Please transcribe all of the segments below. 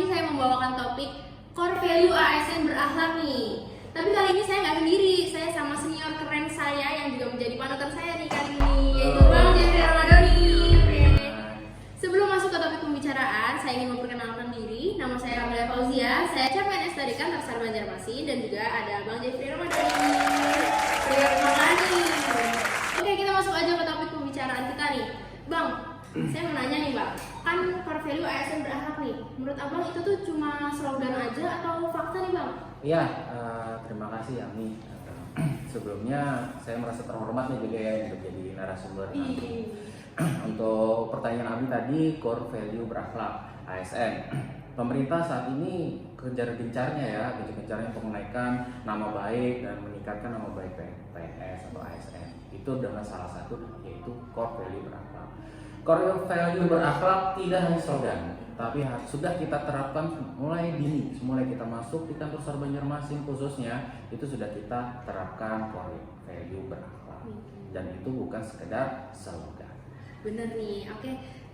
ini saya membawakan topik core value ASN berakhlak nih. Tapi kali ini saya nggak sendiri, saya sama senior keren saya yang juga menjadi panutan saya nih kali ini, yaitu Bang Jeffrey Ramadhani. Oke. Sebelum masuk ke topik pembicaraan, saya ingin memperkenalkan diri. Nama saya Amelia Fauzia, saya CPNS dari Kantor SAR Banjarmasin, dan juga ada Bang Jeffrey Ramadhani. Terima kasih. Oke, kita masuk aja ke topik pembicaraan kita nih, Bang. Saya mau nanya nih, Bang, kan core value ASN berakhlak nih. Menurut Abang itu tuh cuma slogan aja atau fakta nih, Bang? Iya, terima kasih Ami. Sebelumnya saya merasa terhormat nih juga ya untuk jadi narasumber nanti. Untuk pertanyaan Ami tadi, core value berakhlak ASN. Pemerintah saat ini kejar-gencarnya ya, kejar-gencarnya untuk menaikkan nama baik dan meningkatkan nama baik PNS atau ASN. Itu dengan salah satu yaitu core value berakhlak. Core value berakhlak tidak hanya slogan, tapi sudah kita terapkan mulai dini, mulai kita masuk di kantor SAR Banjarmasin khususnya, itu sudah kita terapkan core value berakhlak. Dan itu bukan sekedar slogan. Bener nih, oke.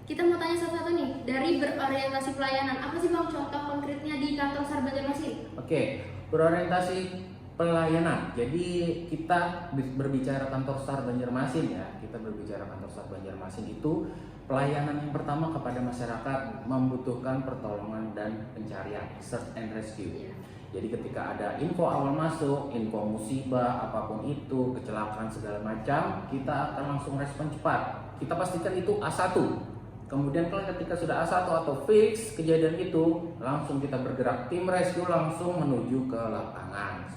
Kita mau tanya satu-satu nih, dari berorientasi pelayanan, apa sih Bang contoh konkretnya di kantor SAR Banjarmasin? Oke, berorientasi pelayanan. Jadi kita berbicara kantor SAR Banjarmasin ya, kita berbicara kantor SAR Banjarmasin itu pelayanan yang pertama kepada masyarakat membutuhkan pertolongan dan pencarian, search and rescue. Jadi ketika ada info awal masuk, info musibah apapun itu, kecelakaan segala macam, kita akan langsung respon cepat. Kita pastikan itu A1. Kemudian kalau ketika sudah A1 atau fix kejadian itu, langsung kita bergerak tim rescue langsung menuju ke lapangan.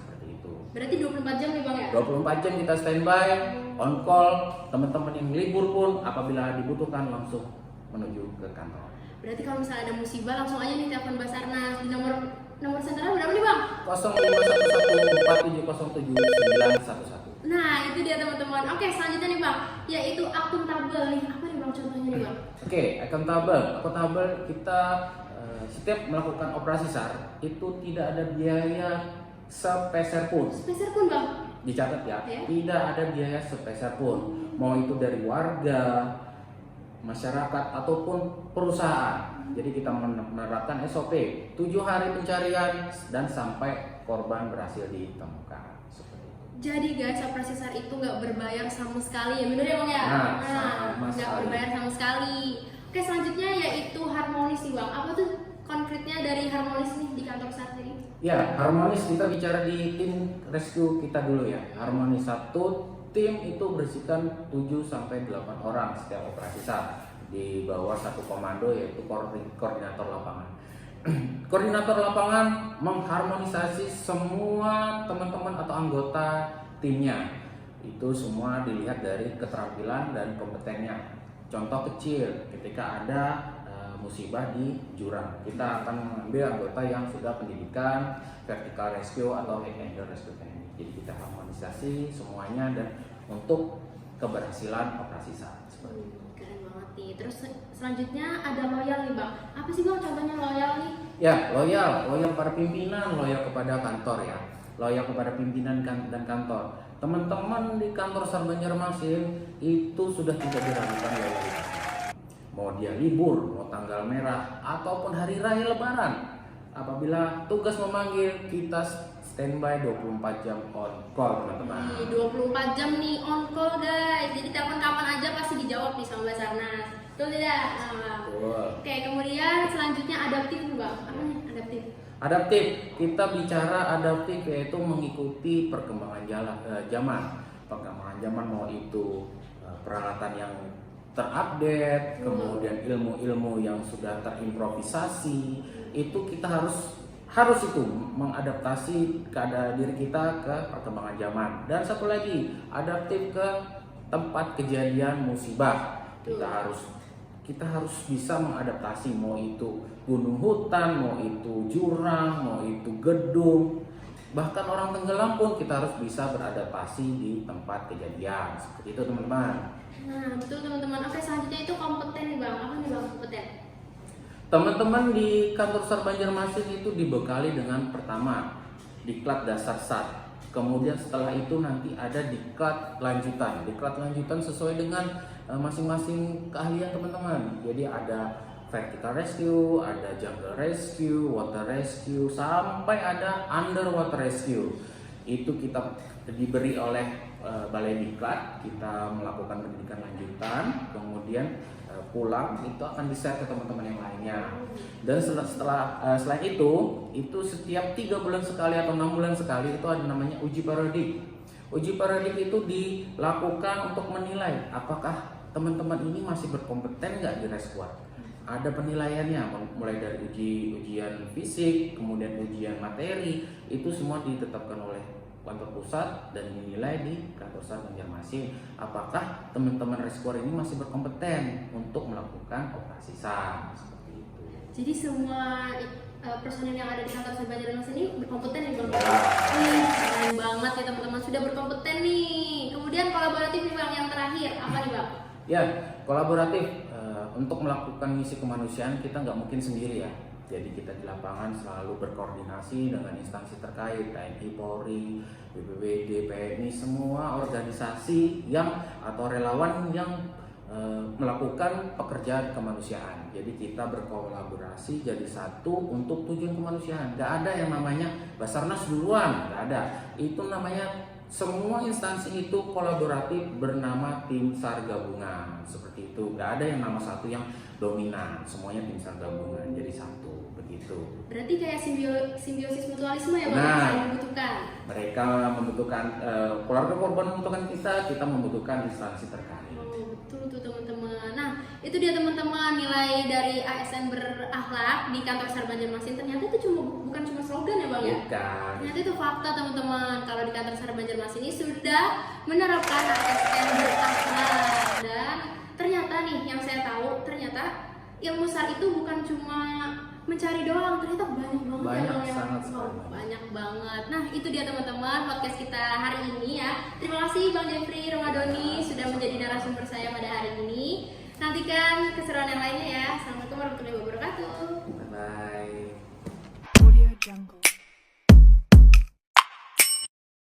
Berarti 24 jam nih Bang ya? 24 jam kita standby, on call, teman-teman yang libur pun apabila dibutuhkan langsung menuju ke kantor. Berarti kalau misalnya ada musibah langsung aja nih telepon Basarnas di nomor sentral berapa nih Bang? 051147079111. Nah itu dia teman-teman. Oke, selanjutnya nih Bang, yaitu akuntabel nih. Apa nih Bang contohnya nih Bang? Oke, akuntabel kita setiap melakukan operasi SAR itu tidak ada biaya sepeser pun. Sepeser pun Bang? Dicatat ya, tidak ada biaya sepeser pun. Mau itu dari warga, masyarakat ataupun perusahaan. Jadi kita menerapkan SOP 7 hari pencarian dan sampai korban berhasil ditemukan. Seperti itu. Jadi guys, operasi SAR itu nggak berbayar sama sekali ya, bener ya Bang ya? Nggak berbayar sama sekali. Oke, selanjutnya yaitu harmonis nih Bang. Apa tuh konkretnya dari harmonis nih di kantor SAR tadi? Ya, harmonis kita bicara di tim rescue kita dulu ya. Harmonis satu tim itu berisikan 7 sampai 8 orang setiap operasi SAR di bawah satu komando yaitu koordinator lapangan. Koordinator lapangan mengharmonisasi semua teman-teman atau anggota timnya. Itu semua dilihat dari keterampilan dan kompetennya. Contoh kecil, ketika ada musibah di jurang, kita akan mengambil anggota yang sudah pendidikan vertical rescue atau handler rescue teknik. Jadi kita harmonisasi semuanya dan untuk keberhasilan operasi SAR. Keren banget nih. Terus selanjutnya ada loyal nih Bang. Apa sih Bang contohnya loyal nih? Ya, loyal para pimpinan, loyal kepada kantor ya, loyal kepada pimpinan dan kantor. Teman-teman di kantor SAR Banjarmasin itu sudah tidak diragukan loyalitas. Mau dia libur, mau tanggal merah, ataupun hari raya lebaran, apabila tugas memanggil, kita standby 24 jam on call teman-teman. 24 jam nih on call guys, jadi telepon kapan aja pasti dijawab nih sama Basarnas. Betul tidak? Oke, kemudian selanjutnya adaptif nih Bang. Apa nih adaptif? Adaptif, kita bicara adaptif yaitu mengikuti perkembangan zaman. Perkembangan zaman mau itu peralatan yang terupdate, kemudian ilmu-ilmu yang sudah terimprovisasi, itu kita harus itu mengadaptasi keadaan diri kita ke perkembangan zaman. Dan satu lagi, adaptif ke tempat kejadian musibah. Kita harus bisa mengadaptasi, mau itu gunung hutan, mau itu jurang, mau itu gedung, bahkan orang tenggelam pun kita harus bisa beradaptasi di tempat kejadian. Seperti itu teman-teman. Nah betul teman-teman. Oke, selanjutnya itu kompeten nih Bang. Apa nih Bang kompeten? Teman-teman di kantor SAR Banjarmasin itu dibekali dengan pertama diklat dasar SAR. Kemudian setelah itu nanti ada diklat lanjutan. Diklat lanjutan sesuai dengan masing-masing keahlian teman-teman. Jadi ada vertical rescue, ada jungle rescue, water rescue, sampai ada underwater rescue. Itu kita diberi oleh Balai Diklat, kita melakukan pendidikan lanjutan, kemudian pulang itu akan di-share ke teman-teman yang lainnya. Dan selain itu setiap 3 bulan sekali atau 6 bulan sekali itu ada namanya uji periodik. Uji periodik itu dilakukan untuk menilai apakah teman-teman ini masih berkompeten nggak di reskuat. Ada penilaiannya, mulai dari ujian fisik, kemudian ujian materi, itu semua ditetapkan oleh kantor pusat dan dinilai di kantor SAR Banjarmasin apakah teman-teman rescuer ini masih berkompeten untuk melakukan operasi SAR seperti itu. Jadi semua personil yang ada di kantor SAR Banjarmasin ini berkompeten nih Bang. Ya. Keren banget ya teman-teman, sudah berkompeten nih. Kemudian kolaboratif nih Bang, yang terakhir apa nih Bang? Ya, kolaboratif untuk melakukan misi kemanusiaan kita nggak mungkin sendiri ya. Jadi kita di lapangan selalu berkoordinasi dengan instansi terkait, TNI, Polri, BPBD, PNI, semua organisasi yang atau relawan yang melakukan pekerjaan kemanusiaan. Jadi kita berkolaborasi jadi satu untuk tujuan kemanusiaan. Gak ada yang namanya Basarnas duluan, gak ada. Itu namanya semua instansi itu kolaboratif bernama tim SAR gabungan seperti itu. Gak ada yang nama satu yang dominan, semuanya tim SAR gabungan jadi satu begitu. Berarti kayak simbiosis mutualisme ya Bang, Nah, yang membutuhkan. Mereka membutuhkan keluarga korban membutuhkan kita membutuhkan instansi terkait. Oh, betul tuh teman-teman. Nah, itu dia teman-teman nilai dari ASN berakhlak di kantor SAR Banjarmasin. Ternyata itu bukan cuma slogan ya Bang ya? Bukan. Ternyata itu fakta teman-teman. Kalau di kantor SAR Banjarmasin ini sudah menerapkan ASN berakhlak. Dan ternyata nih yang saya tahu, ternyata ilmu SAR itu bukan cuma mencari doang, ternyata banyak banget Banyak, ya Bang, sangat ya. sekali. Banyak banget. Nah, itu dia teman-teman podcast kita hari ini ya. Terima kasih Bang Jeffrey Ramadhani sudah menjadi narasumber saya pada hari ini. Nantikan keseruan yang lainnya ya. Assalamualaikum warahmatullahi wabarakatuh. Bye. Audio Jungle.